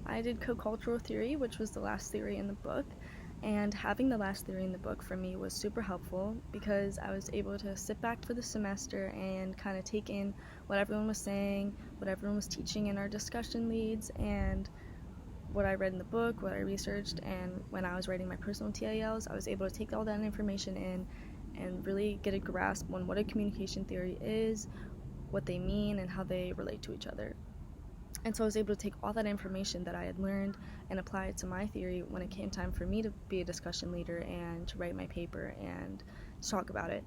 I did co-cultural theory, which was the last theory in the book, and having the last theory in the book for me was super helpful because I was able to sit back for the semester and kind of take in what everyone was saying, what everyone was teaching in our discussion leads, and what I read in the book, what I researched, and when I was writing my personal TALs, I was able to take all that information in and really get a grasp on what a communication theory is, what they mean, and how they relate to each other. And so I was able to take all that information that I had learned and apply it to my theory when it came time for me to be a discussion leader and to write my paper and talk about it.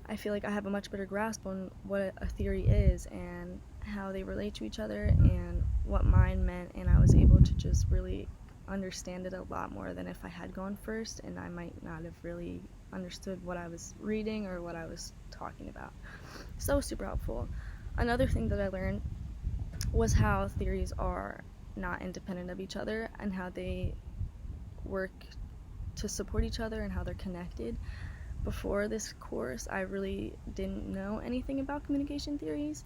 I feel like I have a much better grasp on what a theory is and how they relate to each other and what mine meant, and I was able to just really understand it a lot more than if I had gone first, and I might not have really understood what I was reading or what I was talking about. So super helpful. Another thing that I learned was how theories are not independent of each other and how they work to support each other and how they're connected. Before this course, I really didn't know anything about communication theories,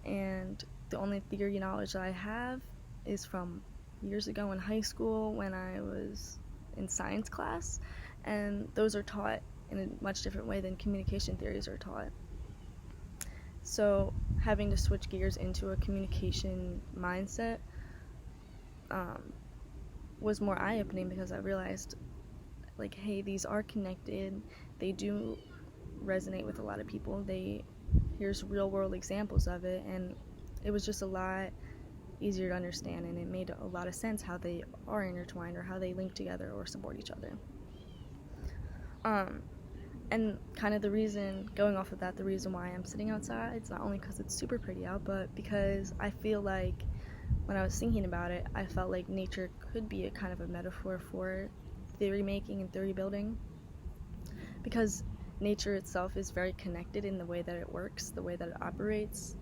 and the only theory knowledge that I have is from years ago in high school when I was in science class, and those are taught in a much different way than communication theories are taught. So having to switch gears into a communication mindset was more eye-opening because I realized, like, hey, these are connected. They do resonate with a lot of people. Here's real-world examples of it, and it was just a lot easier to understand, and it made a lot of sense how they are intertwined or how they link together or support each other. And kind of the reason, going off of that, the reason why I'm sitting outside, it's not only because it's super pretty out, but because I feel like when I was thinking about it, I felt like nature could be a kind of a metaphor for theory making and theory building, because nature itself is very connected in the way that it works, the way that it operates.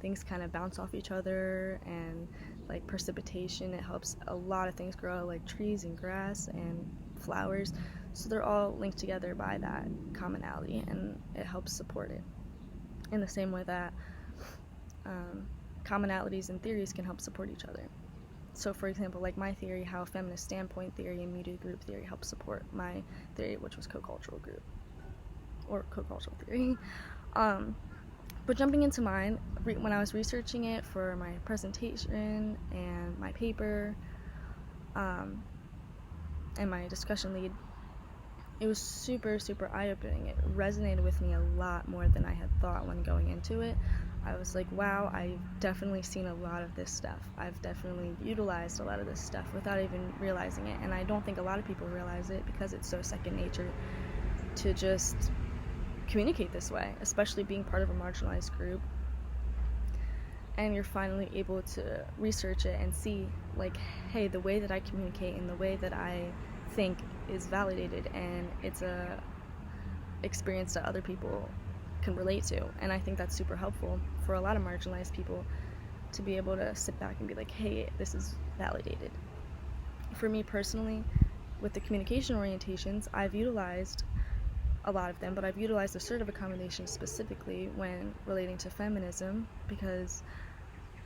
Things kind of bounce off each other, and like precipitation, it helps a lot of things grow, like trees and grass and flowers. So they're all linked together by that commonality, and it helps support it in the same way that commonalities and theories can help support each other. So for example, like my theory, how feminist standpoint theory and media group theory help support my theory, which was co-cultural group or co-cultural theory. But jumping into mine, when I was researching it for my presentation and my paper and my discussion lead, it was super, super eye-opening. It resonated with me a lot more than I had thought when going into it. I was like, wow, I've definitely seen a lot of this stuff. I've definitely utilized a lot of this stuff without even realizing it. And I don't think a lot of people realize it because it's so second nature to just communicate this way, especially being part of a marginalized group. And you're finally able to research it and see, like, hey, the way that I communicate and the way that I think is validated, and it's a experience that other people can relate to. And I think that's super helpful for a lot of marginalized people to be able to sit back and be like, hey, this is validated. For me personally, with the communication orientations, I've utilized a lot of them, but I've utilized assertive accommodation specifically when relating to feminism because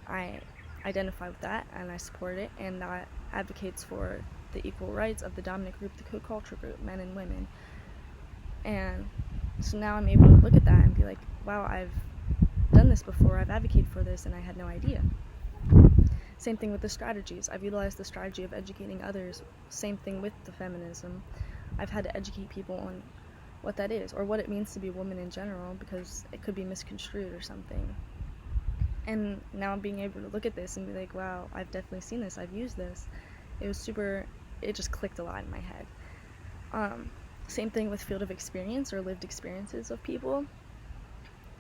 I identify with that and I support it, and that advocates for the equal rights of the dominant group, the co-culture group, men and women. And so now I'm able to look at that and be like, wow, I've done this before, I've advocated for this, and I had no idea. Same thing with the strategies. I've utilized the strategy of educating others. Same thing with the feminism. I've had to educate people on what that is, or what it means to be a woman in general, because it could be misconstrued or something. And now I'm being able to look at this and be like, wow, I've definitely seen this, I've used this. It just clicked a lot in my head. Same thing with field of experience or lived experiences of people.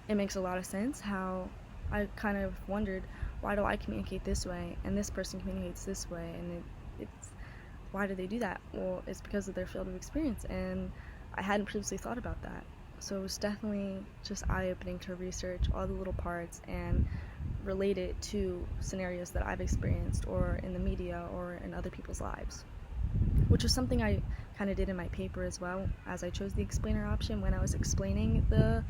It makes a lot of sense how I kind of wondered, why do I communicate this way and this person communicates this way, and it's why do they do that? Well, it's because of their field of experience, and I hadn't previously thought about that. So it was definitely just eye-opening to research all the little parts and relate it to scenarios that I've experienced or in the media or in other people's lives, which was something I kind of did in my paper as well, as I chose the explainer option. When I was explaining the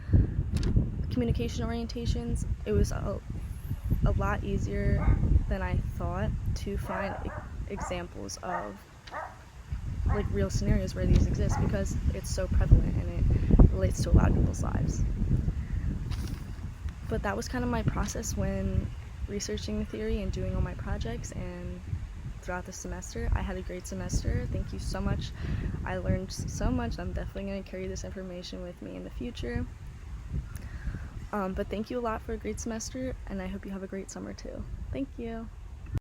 communication orientations, it was a a lot easier than I thought to find examples of like real scenarios where these exist, because it's so prevalent and it relates to a lot of people's lives. But that was kind of my process when researching the theory and doing all my projects, and throughout the semester I had a great semester. Thank you so much. I learned so much. I'm definitely going to carry this information with me in the future. But thank you a lot for a great semester, and I hope you have a great summer too. Thank you.